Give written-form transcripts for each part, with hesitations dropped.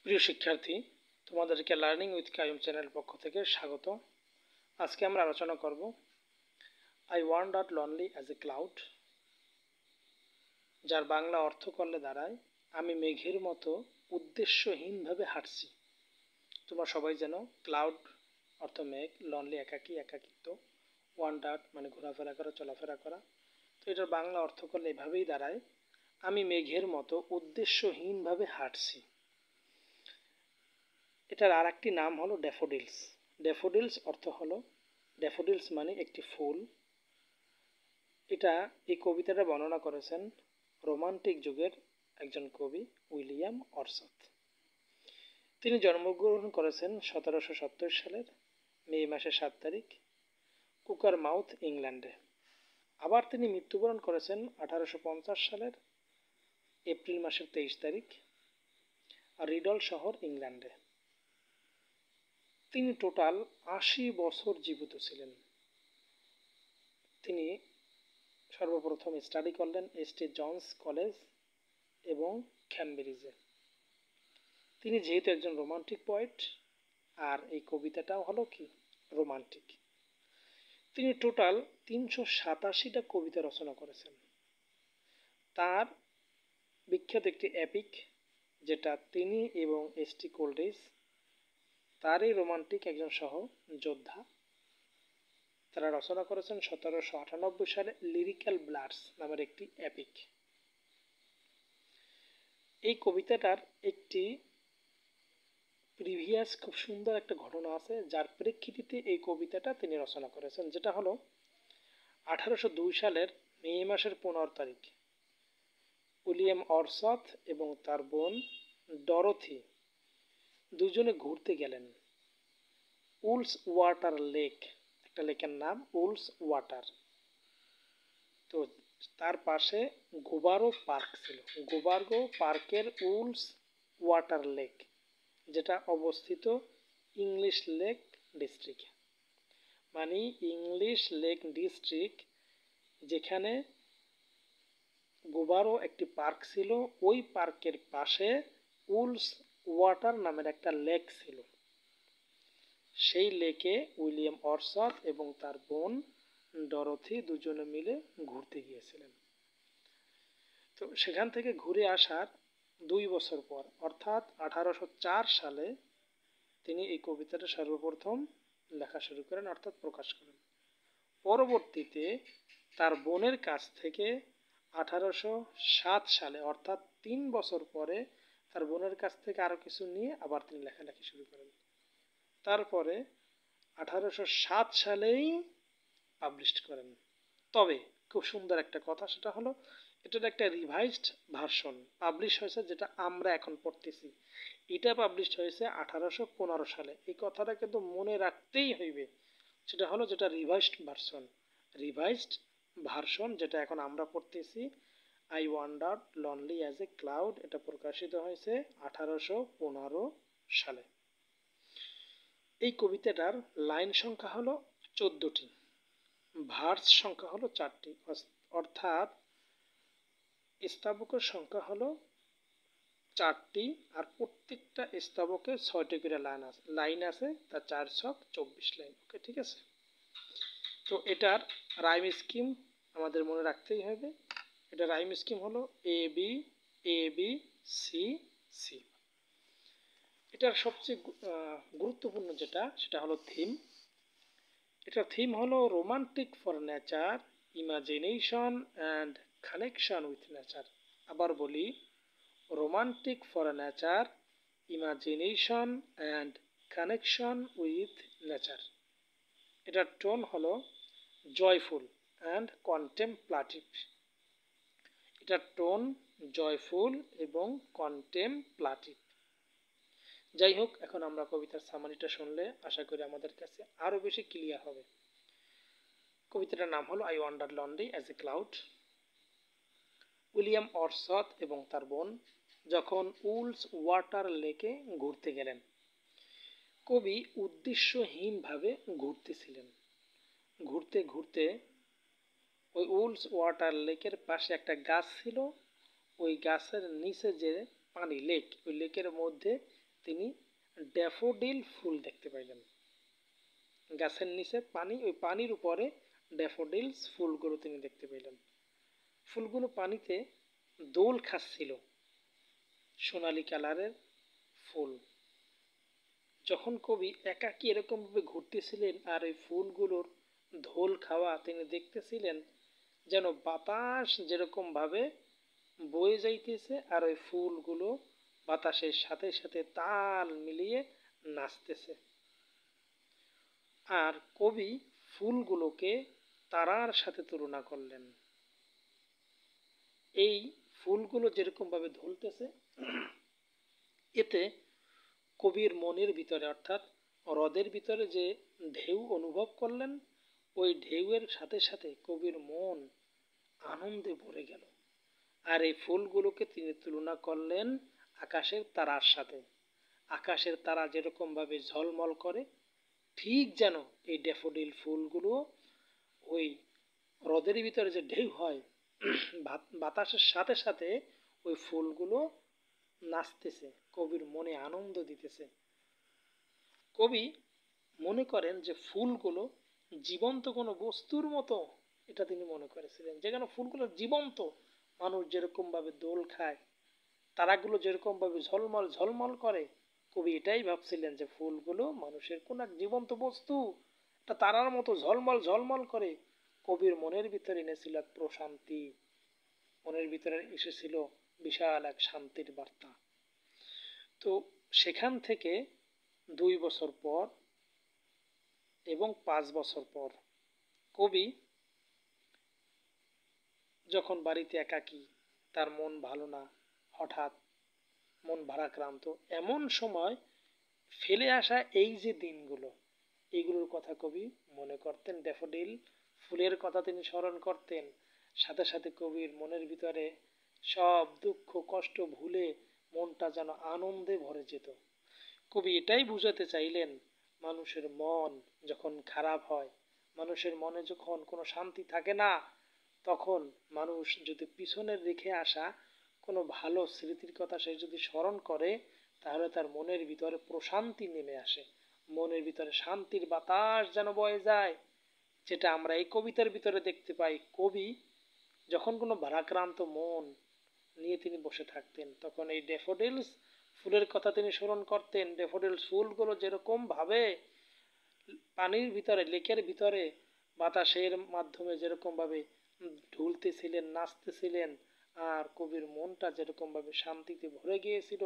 প্রিয় শিক্ষার্থী, তোমাদেরকে লার্নিং উইথ কায়ুম চ্যানেল পক্ষ থেকে স্বাগত। আজকে আমরা আলোচনা করব I wandered lonely as a cloud, যার বাংলা অর্থ করলে দাঁড়ায় আমি মেঘের মতো উদ্দেশ্যহীনভাবে হাঁটছি। তোমরা সবাই জানো ক্লাউড অর্থ মেঘ, লনলি একাকী, একাকিত্ব, ওয়ান্ডার্ড মানে ঘোরাফেরা করা, চলাফেরা করা। তো এটার বাংলা অর্থ করলে এভাবেই দাঁড়ায় আমি মেঘের মতো উদ্দেশ্যহীনভাবে হাঁটছি। এটার আর একটি নাম হলো ড্যাফোডিলস। ড্যাফোডিলস অর্থ হলো, ড্যাফোডিলস মানে একটি ফুল। এই কবিতাটা বর্ণনা করেছেন রোমান্টিক যুগের একজন কবি উইলিয়াম ওয়ার্ডসওয়ার্থ। তিনি জন্মগ্রহণ করেছেন 1770 সালের মে মাসের 7 তারিখ কুকারমাউথ, ইংল্যান্ডে। আবার তিনি মৃত্যুবরণ করেছেন 1850 সালের এপ্রিল মাসের 23 তারিখ রিডল শহর, ইংল্যান্ডে। তিনি টোটাল 80 বছর জীবিত ছিলেন। তিনি সর্বপ্রথম স্টাডি করলেন এসটি জনস কলেজ এবং ক্যামব্রিজে। তিনি যেহেতু একজন রোমান্টিক পোয়েট, আর এই কবিতাটাও হলো কি রোমান্টিক। তিনি টোটাল 387টা কবিতা রচনা করেছেন। তার বিখ্যাত একটি এপিক, যেটা তিনি এবং এসটি কোলরিজ, তারই রোমান্টিক একজন সহযোদ্ধা, তারা রচনা করেছেন 1798 সালে লিরিক্যাল ব্লাডস নামের একটি এপিক। এই কবিতাটার একটি প্রিভিয়াস খুব সুন্দর একটা ঘটনা আছে, যার প্রেক্ষিতে এই কবিতাটা তিনি রচনা করেছেন, যেটা হলো 1802 সালের মে মাসের 15 তারিখ উইলিয়াম ওয়ার্ডসওয়ার্থ এবং তার বোন ডরোথি দুজনে ঘুরতে গেলেন উলস ওয়াটার লেক। একটা লেকের নাম উলস ওয়াটার। তো তার পাশে গোবারো পার্ক ছিল। গোবারগো পার্কের উলস ওয়াটার লেক, যেটা অবস্থিত ইংলিশ লেক ডিস্ট্রিক্টে। মানে ইংলিশ লেক ডিস্ট্রিক্ট, যেখানে গোবারো একটি পার্ক ছিল, ওই পার্কের পাশে উলস ওয়াটার নামের একটা লেক ছিল। সেই লেকে উইলিয়াম ওয়ার্ডসওয়ার্থ এবং তার বোন ডরোথি দুজনে মিলে ঘুরতে গিয়েছিলেন। তো সেখান থেকে ঘুরে আসার 2 বছর পর, অর্থাৎ 1804 সালে তিনি এই কবিতাটা সর্বপ্রথম লেখা শুরু করেন, অর্থাৎ প্রকাশ করেন। পরবর্তীতে তার বোনের কাছ থেকে 1807 সালে, অর্থাৎ 3 বছর পরে, তার বোনের কাছ থেকে আরো কিছু নিয়ে আবার তিনি লেখালেখি শুরু করেন। তারপরে 1807 সালেই পাবলিশ করেন। তবে খুব সুন্দর একটা কথা, সেটা হলো এটার একটা রিভাইজড ভার্সন পাবলিশ হয়েছে, যেটা আমরা এখন পড়তেছি। এটা পাবলিশ হয়েছে 1815 সালে। এই কথাটা কিন্তু মনে রাখতেই হইবে। সেটা হলো যেটা রিভাইজড ভার্সন, যেটা এখন আমরা পড়তেছি, I wandered lonely as a cloud. এটা প্রকাশিত হয়েছে 1815 সালে। এই কবিতাটার লাইন সংখ্যা হলো 14টি, ভার্স সংখ্যা হলো 4টি, অর্থাৎ স্তবকের সংখ্যা হলো 4টি, আর প্রত্যেকটা স্তবকে 6টি করে লাইন আছে, তা 4 ছক 24 লাইন। ওকে, ঠিক আছে। তো এটার রাইম স্কিম আমাদের মনে রাখতেই হবে। এটা রাইম স্কিম হলো এ বি সি সি। এটার সবচেয়ে গুরুত্বপূর্ণ সেটা হলো থিম। এটার থিম হলো romantic for nature, imagination and connection with nature. আবার বলি, romantic for nature, imagination and connection with nature. এটার টোন হলো জয়ফুল অ্যান্ড কন্টেম্পলেটিভ। এটার টোন জয়ফুল এবং কন্টেম্পলেটিভ। যাই হোক, এখন আমরা কবিতার সামারিটা শুনলে আশা করি আমাদের কাছে আরো বেশি ক্লিয়ার হবে। কবিতাটার নাম হলো I wonder lonely as a cloud. William Wordsworth এবং তার বোন যখন উলস ওয়াটার লেকে ঘুরতে গেলেন, কবি উদ্দেশ্যহীনভাবে ঘুরতেছিলেন। ঘুরতে ঘুরতে ওই উলস ওয়াটার লেকের পাশে একটা গাছ ছিল। ওই গাছের নিচে যে পানি, লেক, ওই লেকের মধ্যে তিনি ড্যাফোডিল ফুল দেখতে পাইলেন। গাছের নিচে পানি, ওই পানির উপরে ড্যাফোডিলস ফুলগুলো তিনি দেখতে পেলেন। ফুলগুলো পানিতে দোল খাচ্ছিল, সোনালী কালারের ফুল। যখন কবি একাকী এরকমভাবে ঘুরতেছিলেন আর ওই ফুলগুলোর ধোল খাওয়া তিনি দেখতেছিলেন, যেন বাতাস যেরকমভাবে বয়ে যাইতেছে আর ওই ফুলগুলো বাতাসের সাথে সাথে তাল মিলিয়ে নাচতেছে। আর কবি ফুলগুলোকে তারার সাথে তুলনা করলেন। এই ফুলগুলো যেরকমভাবে ধুলতেছে, এতে কবির মনের ভিতরে অর্থাৎ হ্রদের ভিতরে যে ঢেউ অনুভব করলেন, ওই ঢেউয়ের সাথে সাথে কবির মন আনন্দে ভরে গেল। আর এই ফুলগুলোকে তিনি তুলনা করলেন আকাশের তারার সাথে। আকাশের তারা যেরকমভাবে ঝলমল করে, ঠিক যেন এই ড্যাফোডিল ফুলগুলো ওই হ্রদের ভিতরে যে ঢেউ হয়, বাতাসের সাথে সাথে ওই ফুলগুলো নাচতেছে, কবির মনে আনন্দ দিতেছে। কবি মনে করেন যে ফুলগুলো জীবন্ত কোনো বস্তুর মতো, এটা তিনি মনে করেছিলেন, যেখানে ফুলগুলো জীবন্ত, মানুষ যেরকমভাবে দোল খায়, তারাগুলো যেরকমভাবে ঝলমল ঝলমল করে, কবি এটাই ভাবছিলেন যে ফুলগুলো মানুষের কোন এক জীবন্ত বস্তু, এটা তারার মতো ঝলমল ঝলমল করে। কবির মনের ভিতরে এনেছিল এক প্রশান্তি, মনের ভিতরে এসেছিল বিশাল এক শান্তির বার্তা। তো সেখান থেকে 2 বছর পর এবং 5 বছর পর কবি যখন বাড়িতে একাকী, তার মন ভালো না, হঠাৎ মন ভারাক্রান্ত, এমন সময় ফেলে আসা এই যে দিনগুলো, এগুলোর কথা কবি মনে করতেন। ড্যাফোডিল ফুলের কথা তিনি স্মরণ করতেন। সাথে সাথে কবির মনের ভিতরে সব দুঃখ কষ্ট ভুলে মনটা যেন আনন্দে ভরে যেত। কবি এটাই বুঝাতে চাইলেন, মানুষের মন যখন খারাপ হয়, মানুষের মনে যখন কোনো শান্তি থাকে না, তখন মানুষ যদি পিছনের রেখে আসা কোনো ভালো স্মৃতির কথা সে যদি স্মরণ করে, তাহলে তার মনের ভিতরে প্রশান্তি নেমে আসে, মনের ভিতরে শান্তির বাতাস যেন বয়ে যায়, যেটা আমরা এই কবিতার ভিতরে দেখতে পাই। কবি যখন কোনো ভারাক্রান্ত মন নিয়ে তিনি বসে থাকতেন, তখন এই ড্যাফোডিলস ফুলের কথা তিনি স্মরণ করতেন। ড্যাফোডিলস ফুলগুলো যেরকম ভাবে পানির ভিতরে, লেকের ভিতরে বাতাসের মাধ্যমে যেরকম ভাবে ঢুলতেছিলেন, নাচতেছিলেন, আর কবির মনটা যেরকম ভাবে শান্তিতে ভরে গিয়েছিল,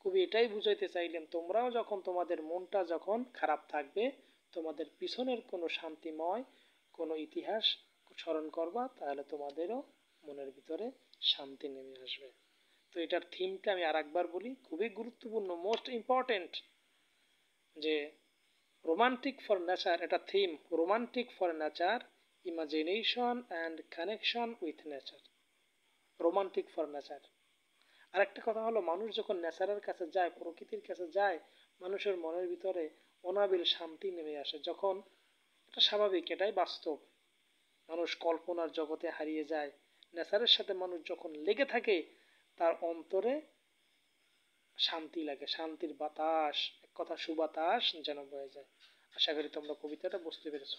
কবি এটাই বুঝাইতে চাইলেন, তোমরাও যখন তোমাদের মনটা যখন খারাপ থাকবে, তোমাদের পিছনের কোনো শান্তিময় কোনো ইতিহাস স্মরণ করবা, তাহলে তোমাদেরও মনের ভিতরে শান্তি নেমে আসবে। তো এটার থিমটা আমি আরেকবার বলি, খুবই গুরুত্বপূর্ণ, মোস্ট ইম্পর্টেন্ট, যে রোমান্টিক ফর নেচার, এটা theme, romantic for nature, imagination and connection with nature. Romantic for nature. আরেকটা কথা হলো, মানুষ যখন নেচারের কাছে যায়, প্রকৃতির কাছে যায়, মানুষের মনের ভিতরে অনাবিল শান্তি নেমে আসে। যখন, এটা স্বাভাবিক, এটাই বাস্তব, মানুষ কল্পনার জগতে হারিয়ে যায়, নেচারের সাথে মানুষ যখন লেগে থাকে, তার অন্তরে শান্তি লাগে, শান্তির বাতাস, এক কথা সুবাতাস যেন বয়ে যায়। আশা করি তোমরা কবিতাটা বুঝতে পেরেছো।